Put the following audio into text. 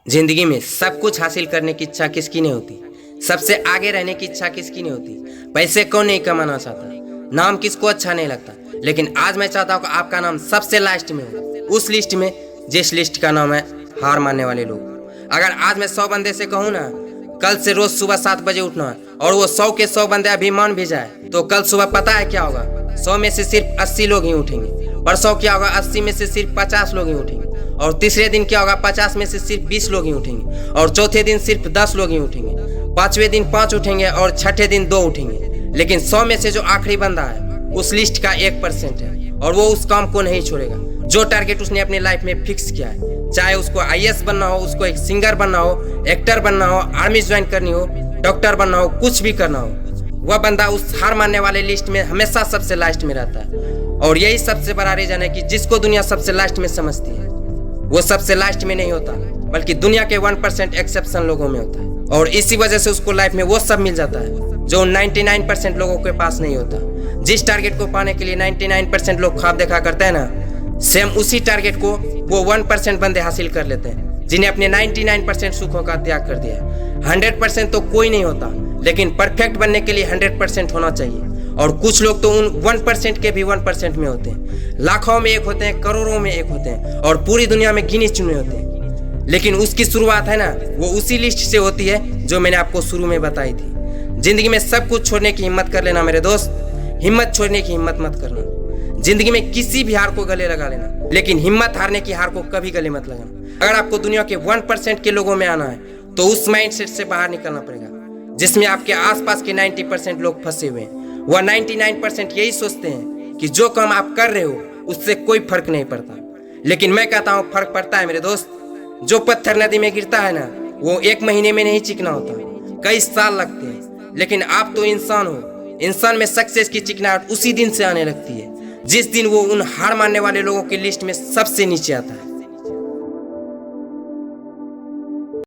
जिंदगी में सब कुछ हासिल करने की इच्छा किसकी नहीं होती। सबसे आगे रहने की इच्छा किसकी नहीं होती। पैसे कौन नहीं कमाना चाहता, नाम किसको अच्छा नहीं लगता। लेकिन आज मैं चाहता हूँ कि आपका नाम सबसे लास्ट में हो, उस लिस्ट में जिस लिस्ट का नाम है हार मानने वाले लोग। अगर आज मैं 100 बंदे से कहूँ ना कल से रोज सुबह 7 बजे उठना है और वो 100 के 100 बंदे अभी मान भी जाए तो कल सुबह पता है क्या होगा, 100 में से सिर्फ 80 लोग ही उठेंगे। परसों क्या होगा, 80 में से सिर्फ 50 लोग ही उठेंगे। और तीसरे दिन क्या होगा, 50 में से सिर्फ 20 लोग ही उठेंगे। और चौथे दिन सिर्फ 10 लोग ही उठेंगे। पांचवें दिन 5 उठेंगे और छठे दिन 2 उठेंगे। लेकिन 100 में से जो आखिरी बंदा है उस लिस्ट का 1% है और वो उस काम को नहीं छोड़ेगा जो टारगेट उसने अपनी लाइफ में फिक्स किया है। चाहे उसको IAS बनना हो, उसको एक सिंगर बनना हो, एक्टर बनना हो, आर्मी ज्वाइन करनी हो, डॉक्टर बनना हो, कुछ भी करना हो, वह बंदा उस हार मानने वाले लिस्ट में हमेशा सबसे लास्ट में रहता है। और यही सबसे बड़ा रीजन है कि जिसको दुनिया सबसे लास्ट में समझती है वो सबसे लास्ट में नहीं होता, बल्कि दुनिया के 1% एक्सेप्शन लोगों में होता है। और इसी वजह से उसको लाइफ में वो सब मिल जाता है जो 99% लोगों के पास नहीं होता। जिस टारगेट को पाने के लिए 99% लोग ख्वाब देखा करते हैं ना, सेम उसी टारगेट को वो 1% बंदे हासिल कर लेते हैं जिन्हें अपने 99% सुखों का त्याग कर दिया है। 100% तो कोई नहीं होता, लेकिन परफेक्ट बनने के लिए 100% होना चाहिए। और कुछ लोग तो उन 1% के भी 1% में होते हैं। लाखों में एक होते हैं, करोड़ों में एक होते हैं और पूरी दुनिया में गिने चुने होते हैं। लेकिन उसकी शुरुआत है ना, वो उसी लिस्ट से होती है जो मैंने आपको शुरू में बताई थी। जिंदगी में सब कुछ छोड़ने की हिम्मत कर लेना मेरे दोस्त, हिम्मत छोड़ने की हिम्मत मत करना। जिंदगी में किसी भी हार को गले लगा लेना, लेकिन हिम्मत हारने की हार को कभी गले मत लगाना। अगर आपको दुनिया के 1% के लोगों में आना है तो उस माइंडसेट से बाहर निकलना पड़ेगा जिसमें आपके आसपास के 90% लोग फंसे हुए हैं। वह 99% यही सोचते हैं कि जो काम आप कर रहे हो उससे कोई फर्क नहीं पड़ता। लेकिन मैं कहता हूँ फर्क पड़ता है मेरे दोस्त। जो पत्थर नदी में गिरता है ना, वो 1 महीने में नहीं चिकना होता, कई साल लगते हैं। लेकिन आप तो इंसान हो, इंसान में सक्सेस की चिकनाहट उसी दिन से आने लगती है जिस दिन वो उन हार मानने वाले लोगों की लिस्ट में सबसे नीचे आता है।